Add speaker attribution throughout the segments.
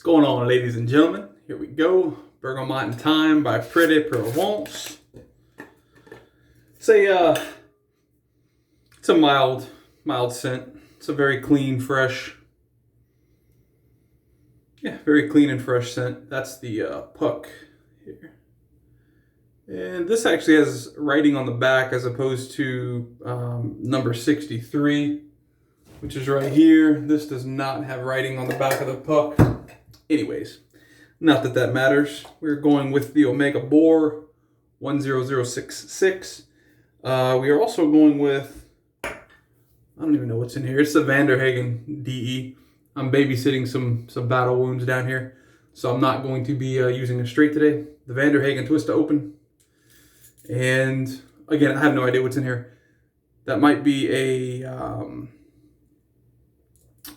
Speaker 1: What's going on, ladies and gentlemen? Here we go. Bergamot Thyme by PdP's. It's a mild scent. It's a very clean, fresh. Yeah, very clean and fresh scent. That's the puck here. And this actually has writing on the back as opposed to number 63, which is right here. This does not have writing on the back of the puck. Anyways, not that that matters. We're going with the Boar 10066. We are also going with, I don't even know what's in here. It's the Hagen DE. I'm babysitting some battle wounds down here, so I'm not going to be using a straight today. The Hagen Twist to Open. And again, I have no idea what's in here. That might be a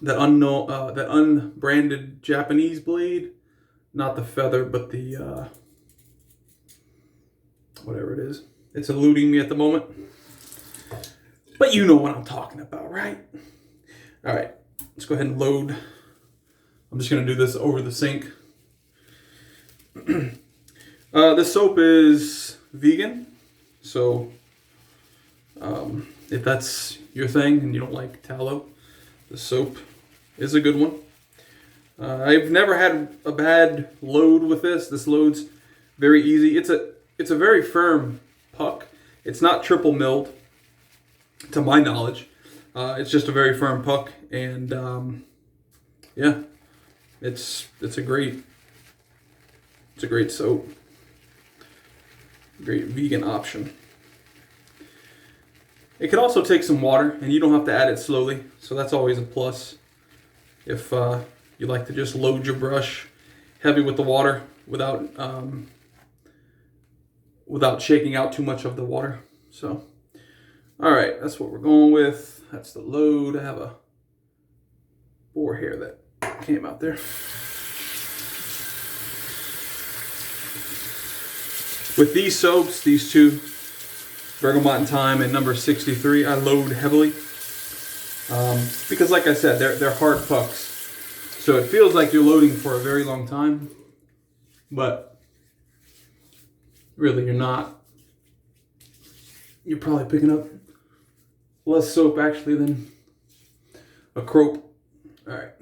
Speaker 1: that unbranded Japanese blade, not the feather, but the whatever it is. It's eluding me at the moment, but you know what I'm talking about, right? All right, let's go ahead and load. I'm just gonna do this over the sink. This soap is vegan, so if that's your thing and you don't like tallow, the soap is a good one. I've never had a bad load with this. This loads very easy. It's a very firm puck. It's not triple milled, to my knowledge. It's just a very firm puck, and yeah, it's a great soap. Great vegan option. It can also take some water, and you don't have to add it slowly, so that's always a plus. If you like to just load your brush heavy with the water without shaking out too much of the water. So, all right, that's what we're going with. That's the load. I have a boar hair that came out there. With these soaps, these two, Bergamot Thyme and number 63, I load heavily. Because like I said, they're hard pucks. So it feels like you're loading for a very long time. But really you're not. You're probably picking up less soap actually than a crope. Alright.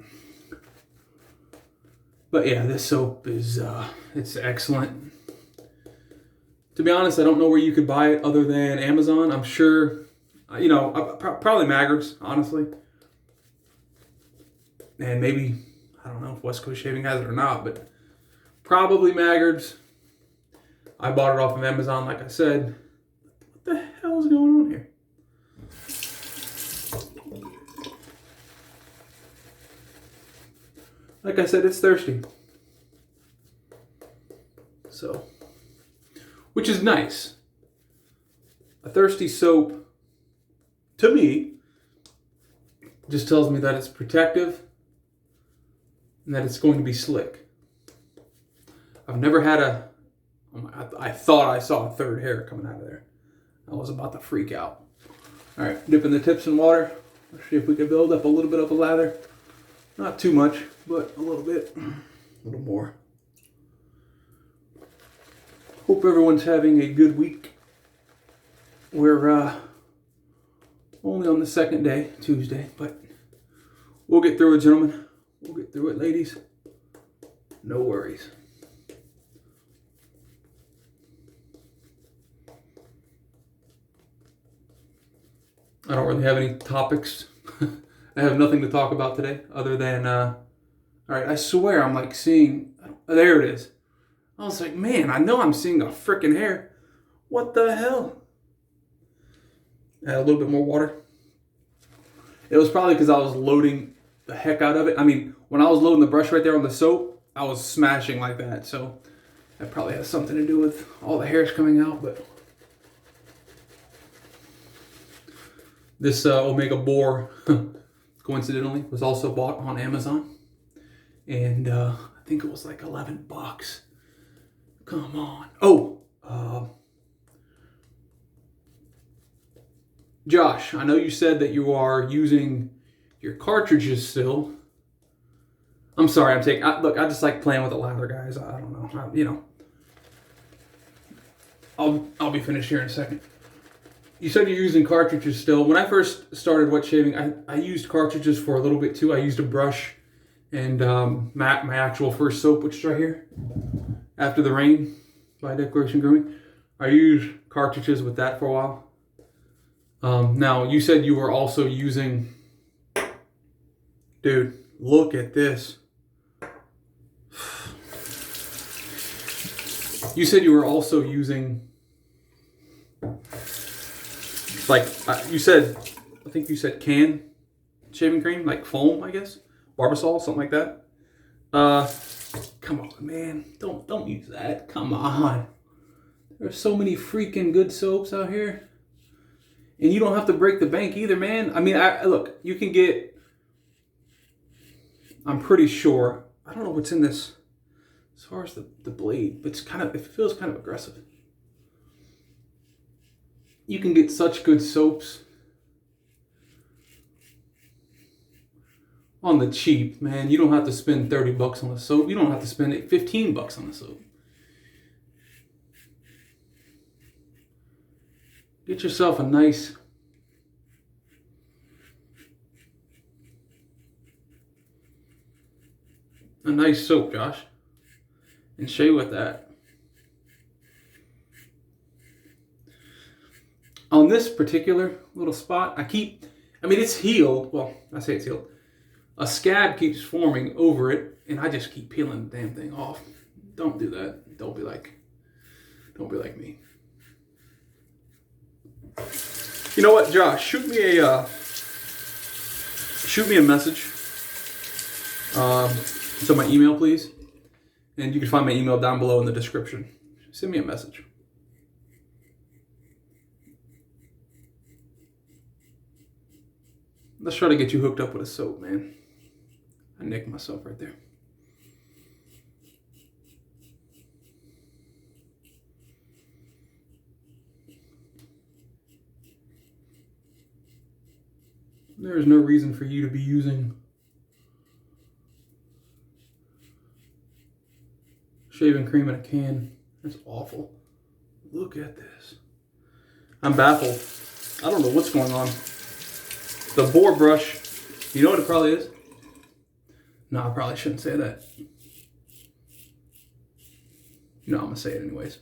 Speaker 1: But yeah, this soap is it's excellent. To be honest, I don't know where you could buy it other than Amazon. I'm sure, you know, probably Maggard's, honestly. And maybe, I don't know if West Coast Shaving has it or not, but probably Maggard's. I bought it off of Amazon, like I said. What the hell is going on here? Like I said, it's thirsty. So, which is nice. A thirsty soap, to me, just tells me that it's protective and that it's going to be slick. I've never had I thought I saw a third hair coming out of there. I was about to freak out. All right, dipping the tips in water. Let's see if we can build up a little bit of a lather. Not too much, but a little bit, a little more. Hope everyone's having a good week. We're only on the second day, Tuesday, but we'll get through it, gentlemen. We'll get through it, ladies. No worries. I don't really have any topics. I have nothing to talk about today other than, all right, I swear I'm like seeing, there it is. I was like, man, I know I'm seeing a freaking hair. What the hell? Add a little bit more water. It was probably because I was loading the heck out of it. I mean, when I was loading the brush right there on the soap, I was smashing like that. So that probably has something to do with all the hairs coming out. But this Boar, coincidentally, was also bought on Amazon. And I think it was like $11. Come on. Oh, Josh, I know you said that you are using your cartridges still. I'm sorry, look, I just like playing with the lather, guys. I don't know. I'll be finished here in a second. You said you're using cartridges still. When I first started wet shaving, I used cartridges for a little bit too. I used a brush and my actual first soap, which is right here, After the Rain by Declaration Grooming. I used cartridges with that for a while. Now, you said you were also using... Dude, look at this. You said you were also using... Like, I think you said can shaving cream, like foam, I guess. Barbasol, something like that. Come on, man. Don't use that. Come on. There's so many freaking good soaps out here. And you don't have to break the bank either, man. I mean, look, you can get... I'm pretty sure... I don't know what's in this as far as the blade, but it feels kind of aggressive. You can get such good soaps on the cheap, man. You don't have to spend 30 bucks on a soap. You don't have to spend 15 bucks on a soap. Get yourself a nice soap, Josh, and shave with that. On this particular little spot, it's healed. Well, I say it's healed. A scab keeps forming over it, and I just keep peeling the damn thing off. Don't do that. Don't be like me. You know what, Josh? Shoot me a message to my email, please. And you can find my email down below in the description. Send me a message. Let's try to get you hooked up with a soap, man. I nicked myself right there. There is no reason for you to be using shaving cream in a can. That's awful. Look at this. I'm baffled. I don't know what's going on. The Boar brush, you know what it probably is? No, I probably shouldn't say that. No, I'm gonna say it anyways.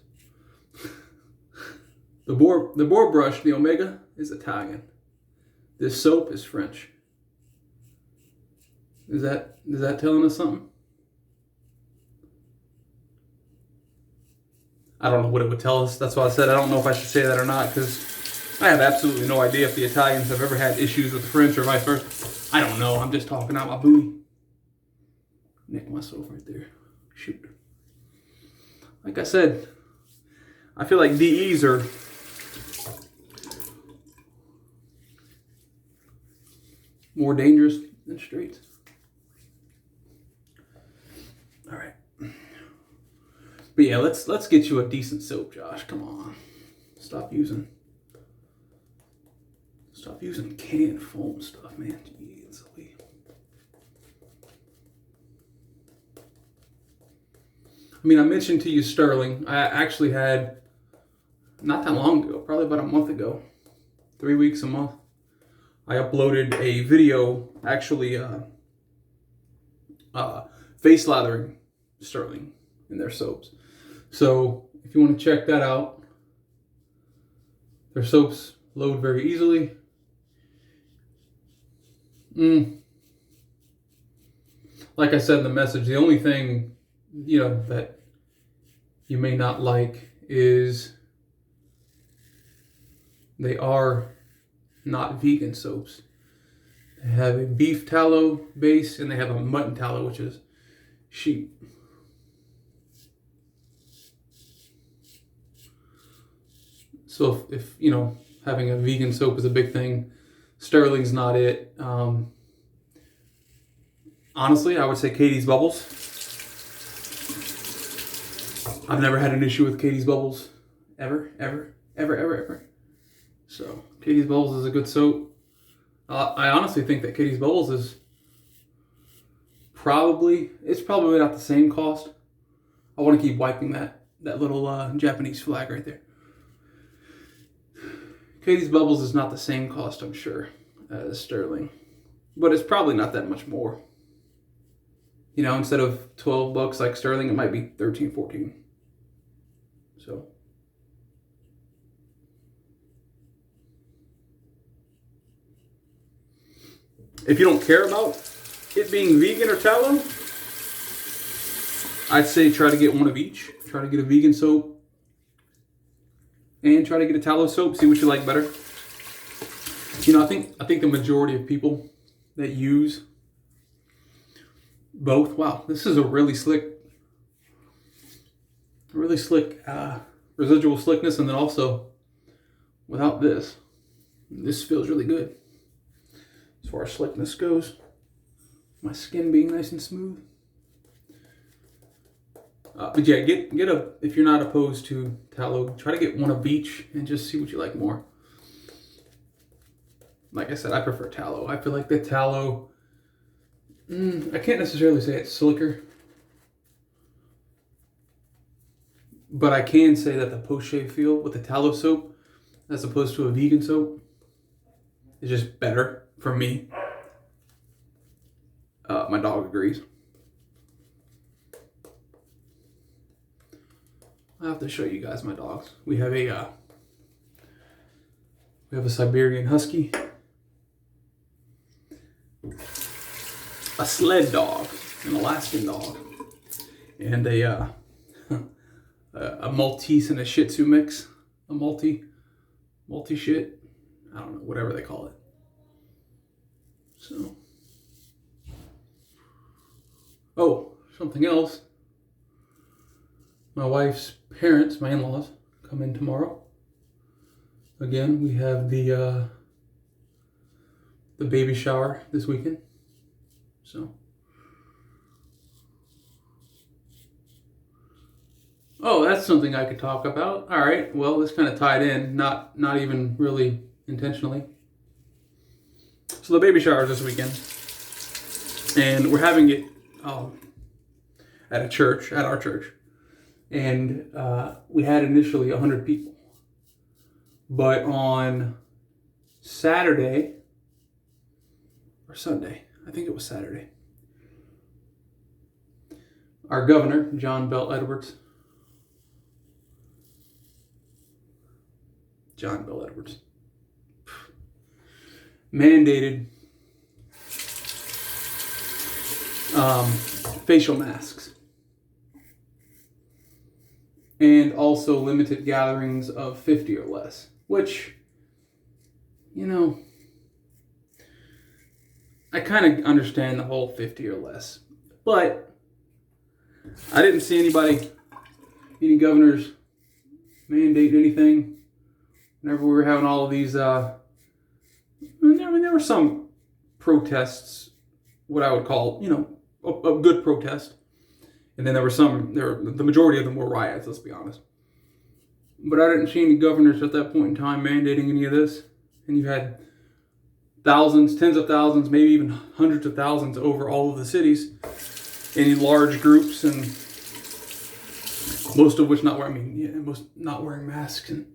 Speaker 1: The Boar brush, the Omega, is Italian. This soap is French. Is that telling us something? I don't know what it would tell us. That's why I said I don't know if I should say that or not, because I have absolutely no idea if the Italians have ever had issues with the French or vice versa. I don't know. I'm just talking out my booty. Nick myself right there. Shoot. Like I said, I feel like DEs are more dangerous than straights. All right. But yeah, let's get you a decent soap, Josh. Come on. Stop using canned foam stuff, man. Jeez, I mean, I mentioned to you Sterling. I actually had, not that long ago, probably about a month ago, 3 weeks, a month, I uploaded a video, actually face lathering Sterling in their soaps. So if you want to check that out, their soaps load very easily. Like I said in the message, the only thing, that you may not like is they are not vegan soaps. They have a beef tallow base and they have a mutton tallow, which is sheep. So if having a vegan soap is a big thing, Sterling's not it. Honestly, I would say Katie's Bubbles. I've never had an issue with Katie's Bubbles. Ever. So, Katie's Bubbles is a good soap. I honestly think that Katie's Bubbles is it's probably not the same cost. I want to keep wiping that little Japanese flag right there. Katie's Bubbles is not the same cost, I'm sure, as Sterling. But it's probably not that much more. You know, instead of $12 like Sterling, it might be 13, 14. So. If you don't care about it being vegan or tallow, I'd say try to get one of each. Try to get a vegan soap and try to get a tallow soap. See what you like better. You know, I think the majority of people that use both. Wow, this is a really slick residual slickness, and then also without this feels really good as far as slickness goes. My skin being nice and smooth. But yeah, get a, if you're not opposed to tallow, try to get one of each and just see what you like more. Like I said, I prefer tallow. I feel like the tallow, I can't necessarily say it's slicker, but I can say that the post-shave feel with the tallow soap, as opposed to a vegan soap, is just better for me. My dog agrees. I have to show you guys my dogs. We have a Siberian Husky, a sled dog, an Alaskan dog, and a Maltese and a Shih Tzu mix, a multi shit. I don't know, whatever they call it. So, oh, something else. My wife's parents, my in-laws, come in tomorrow. Again, we have the baby shower this weekend. So, oh, that's something I could talk about. All right, well, this kind of tied in, not even really intentionally. So the baby shower is this weekend, and we're having it at our church. And we had initially 100 people. But on Saturday, or Sunday, I think it was Saturday, our governor, John Bell Edwards, mandated facial masks. And also limited gatherings of 50 or less, which, you know, I kind of understand the whole 50 or less, but I didn't see any governors mandate anything whenever we were having all of these, I mean, there were some protests, what I would call, you know, a good protest. And then the majority of them were riots, let's be honest. But I didn't see any governors at that point in time mandating any of this. And you had thousands, tens of thousands, maybe even hundreds of thousands over all of the cities in large groups, and most of which not wearing masks. And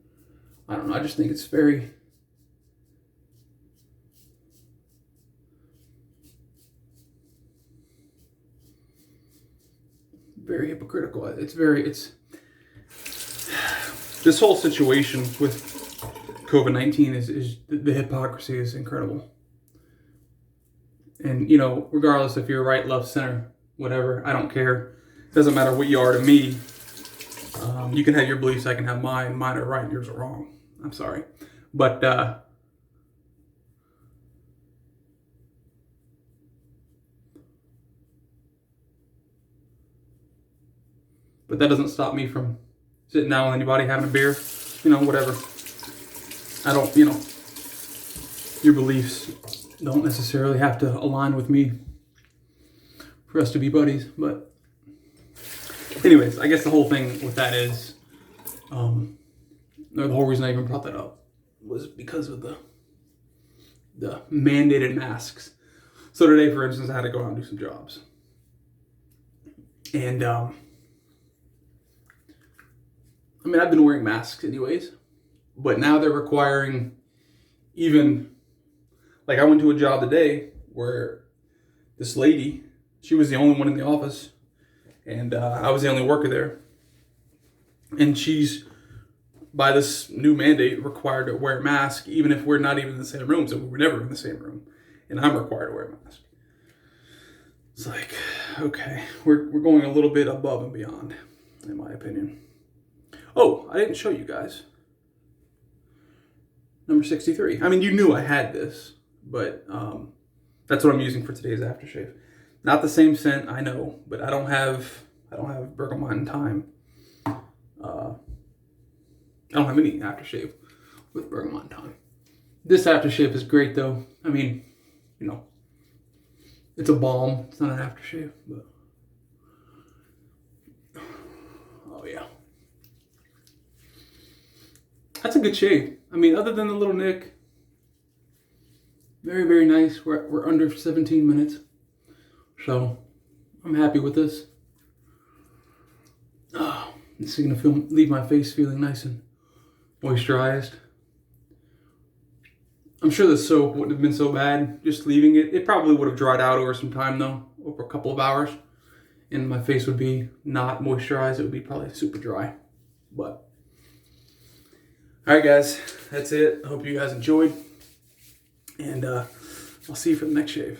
Speaker 1: I don't know, I just think it's very hypocritical. This whole situation with COVID-19 is the hypocrisy is incredible. And, you know, regardless if you're right, left, center, whatever, I don't care. It doesn't matter what you are to me. You can have your beliefs, I can have mine. Mine are right and yours are wrong. I'm sorry. But, that doesn't stop me from sitting down with anybody, having a beer, you know, whatever. I don't, you know, your beliefs don't necessarily have to align with me for us to be buddies. But anyways, I guess the whole thing with that is, or the whole reason I even brought that up was because of the mandated masks. So today, for instance, I had to go out and do some jobs. And I mean, I've been wearing masks anyways, but now they're requiring even, like I went to a job today where this lady, she was the only one in the office, and I was the only worker there. And she's, by this new mandate, required to wear a mask, even if we're not even in the same room. So we were never in the same room, and I'm required to wear a mask. It's like, okay, we're going a little bit above and beyond, in my opinion. Oh, I didn't show you guys. Number 63. I mean, you knew I had this, but that's what I'm using for today's aftershave. Not the same scent, I know, but I don't have Bergamot Thyme. I don't have any aftershave with Bergamot Thyme. This aftershave is great, though. I mean, you know, it's a balm. It's not an aftershave, but oh yeah, that's a good shave. I mean, other than the little nick, very, very nice. We're under 17 minutes, so I'm happy with this. Oh, this is gonna leave my face feeling nice and moisturized. I'm sure the soap wouldn't have been so bad just leaving it. It probably would have dried out over some time though, over a couple of hours, and my face would be not moisturized. It would be probably super dry. But all right, guys, that's it. I hope you guys enjoyed, and I'll see you for the next shave.